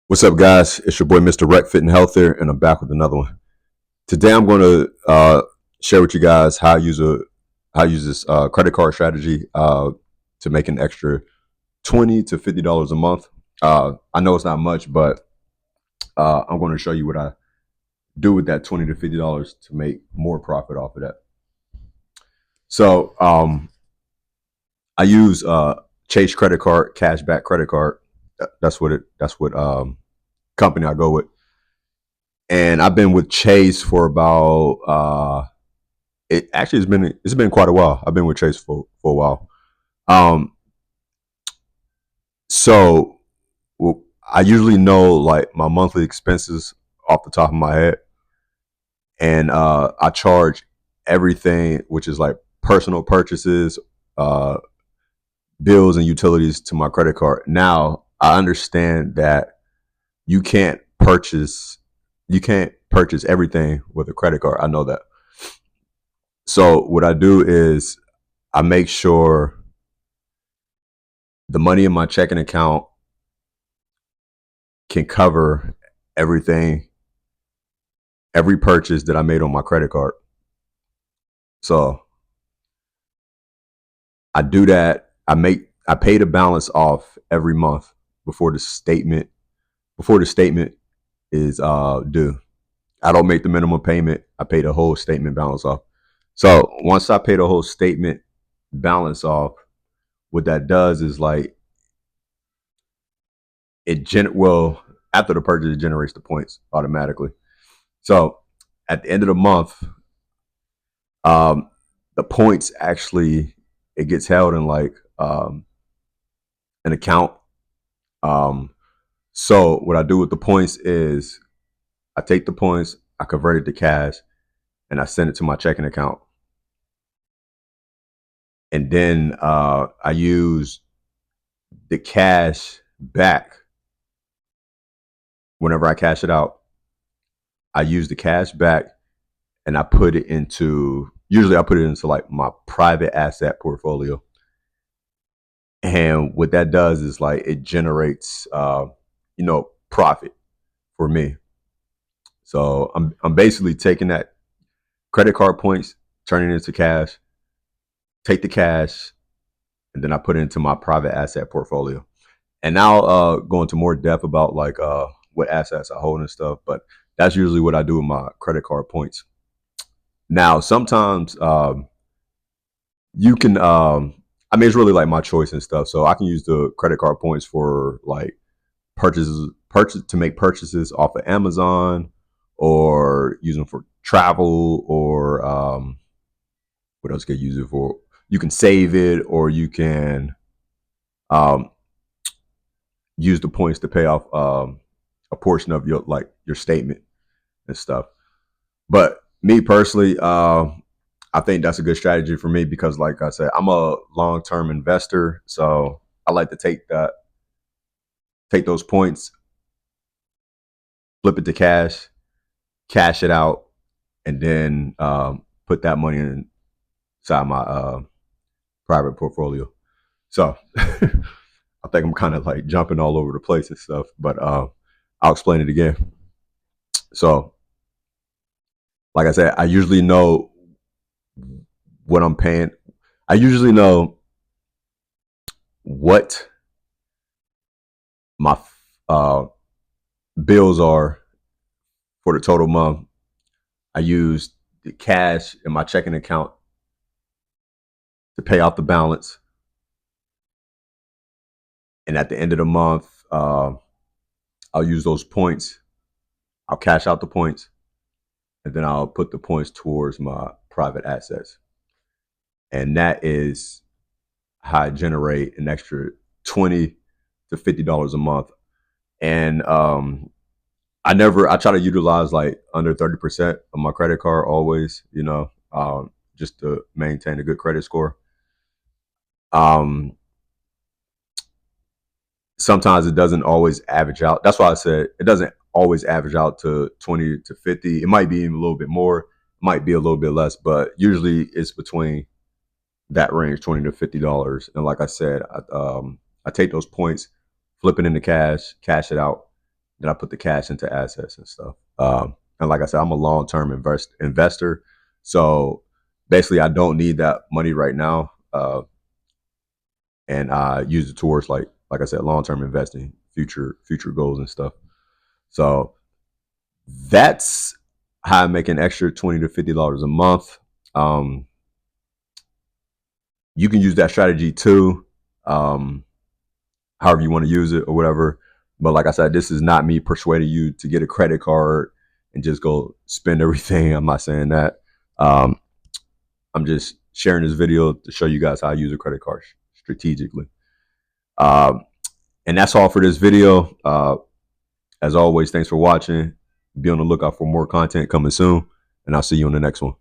What's up, guys? It's your boy, Mr. Rec Fit and Healthier, and I'm back with another one. Today, I'm going to share with you guys how I use this credit card strategy to make an extra $20 to $50 a month. I know it's not much, but I'm going to show you what I do with that $20 to $50 to make more profit off of that. So I use Chase credit card, cashback credit card. That's what company I go with. And I've been with Chase for about it's been quite a while. I've been with Chase for a while. Um, so well, I usually know like my monthly expenses off the top of my head, and I charge everything, which is like personal purchases, uh, bills, and utilities to my credit card. Now I understand that you can't purchase you can't purchase everything with a credit card. I know that. So what I do is I make sure the money in my checking account can cover everything, every purchase that I made on my credit card. So I do that. I pay the balance off every month before the statement before the statement is due. I don't make the minimum payment. I pay the whole statement balance off. So once I pay the whole statement balance off, what that does is like well, after the purchase, it generates the points automatically. So at the end of the month, um, the points actually it gets held in like an account. Um, so what I do with the points is I take the points, I convert it to cash, and I send it to my checking account. And then I use the cash back whenever I cash it out. I use the cash back and I put it into usually I put it into like my private asset portfolio. And what that does is like it generates profit for me. So I'm basically taking that credit card points, turning it into cash, take the cash, and then I put it into my private asset portfolio. And now go into more depth about like what assets I hold and stuff, but that's usually what I do with my credit card points. Now sometimes you can I mean it's really like my choice and stuff. So I can use the credit card points for like purchase to make purchases off of Amazon, or use them for travel, or what else can you use it for? You can save it, or you can um, use the points to pay off a portion of your statement and stuff. But me personally, I think that's a good strategy for me because, like I said, I'm a long term investor, so I like to take those points, flip it to cash, cash it out, and then put that money inside my private portfolio. So I think I'm kind of like jumping all over the place and stuff, but I'll explain it again. So, like I said, I usually know what I'm paying. I usually know what my uh, bills are for the total month. I use the cash in my checking account to pay off the balance, and at the end of the month, I'll use those points. I'll cash out the points, and then I'll put the points towards my private assets. And that is how I generate an extra $20 to $50 a month. And I try to utilize like under 30% of my credit card always, just to maintain a good credit score. Um, Sometimes it doesn't always average out. That's why I said it doesn't always average out to 20 to 50. It might be even a little bit more, it might be a little bit less, but usually it's between that range, $20 to $50. And like I said, I take those points, flip it into cash, cash it out, then I put the cash into assets and stuff. And like I said, I'm a long-term investor. So basically, I don't need that money right now. And I use it towards like I said, long-term investing, future goals and stuff. So that's how I make an extra $20 to $50 a month. You can use that strategy too, however you want to use it or whatever. But like I said, this is not me persuading you to get a credit card and just go spend everything. I'm not saying that. Um, I'm just sharing this video to show you guys how I use a credit card strategically. Um, and that's all for this video. As always, thanks for watching. Be on the lookout for more content coming soon, and I'll see you on the next one.